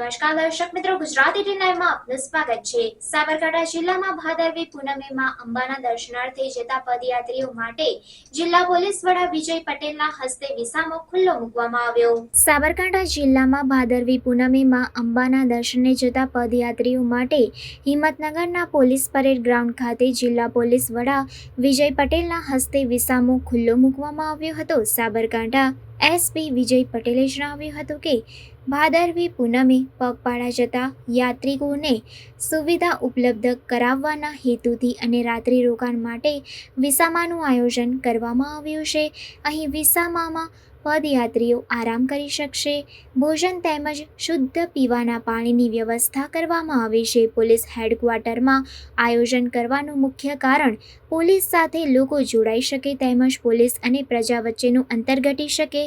નમસ્કાર દર્શક મિત્રો, ગુજરાતી ટીવી આપનું સ્વાગત છે। સાબરકાંઠા જિલ્લામાં ભાદરવી પૂનમે માં અંબાના દર્શનાર્થે જતા પદયાત્રીઓ માટે જિલ્લા પોલીસ વડા વિજય પટેલના હસ્તે વિસામો ખુલ્લો મૂકવામાં આવ્યો। સાબરકાંઠા જિલ્લામાં ભાદરવી પૂનમે માં અંબાના દર્શને જતા પદયાત્રીઓ માટે હિંમતનગરના પોલીસ પરેડ ગ્રાઉન્ડ ખાતે જિલ્લા પોલીસ વડા વિજય પટેલના હસ્તે વિસામો ખુલ્લો મૂકવામાં આવ્યો હતો। સાબરકાંઠા એસપી વિજય પટેલે જણાવ્યું હતું કે ભાદરવી પૂનમે પગપાળા જતા યાત્રિકોને સુવિધા ઉપલબ્ધ કરાવવાના હેતુથી અને રાત્રિ રોકાણ માટે વિસામાનું આયોજન કરવામાં આવ્યું છે। અહીં વિસામામાં પદયાત્રીઓ આરામ કરી શકશે, ભોજન તેમજ શુદ્ધ પીવાના પાણીની વ્યવસ્થા કરવામાં આવી છે। પોલીસ હેડક્વાર્ટરમાં આયોજન કરવાનું મુખ્ય કારણ પોલીસ સાથે લોકો જોડાઈ શકે તેમજ પોલીસ અને પ્રજા વચ્ચેનું અંતર ઘટી શકે।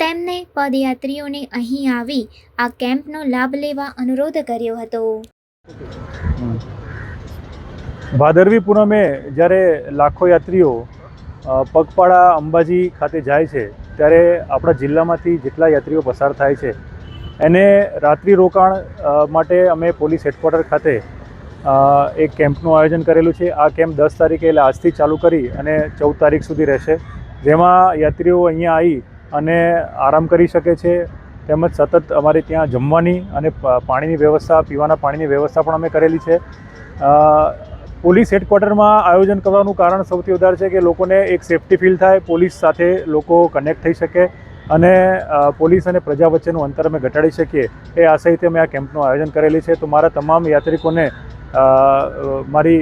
તેમને પદયાત્રીઓને અહીં આવી આ કેમ્પનો લાભ લેવા અનુરોધ કર્યો હતો। ભાદરવી પૂનમે જ્યારે લાખો યાત્રીઓ પગપાળા અંબાજી ખાતે જાય છે ત્યારે આપણા જિલ્લામાંથી જેટલા યાત્રીઓ પસાર થાય છે એને રાત્રિ રોકાણ માટે અમે પોલીસ હેડક્વાર્ટર ખાતે એક કેમ્પનું આયોજન કરેલું છે। આ કેમ્પ 10 તારીખે એટલે આજથી ચાલુ કરી અને 14 તારીખ સુધી રહેશે, જેમાં યાત્રીઓ અહીંયા આવી અને આરામ કરી શકે છે તેમજ સતત અમારે ત્યાં જમવાની અને પાણીની વ્યવસ્થા, પીવાના પાણીની વ્યવસ્થા પણ અમે કરેલી છે। પોલીસ હેડક્વાર્ટરમાં આયોજન કરવાનું કારણ સૌથી વધારે છે કે લોકોને એક સેફ્ટી ફીલ થાય, પોલીસ સાથે લોકો કનેક્ટ થઈ શકે અને પોલીસ અને પ્રજા વચ્ચેનું અંતર અમે ઘટાડી શકીએ એ આશયથી અમે આ કેમ્પનું આયોજન કરેલી છે। તો મારા તમામ યાત્રિકોને મારી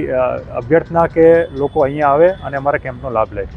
અભ્યર્થના કે લોકો અહીંયા આવે અને અમારા કેમ્પનો લાભ લે।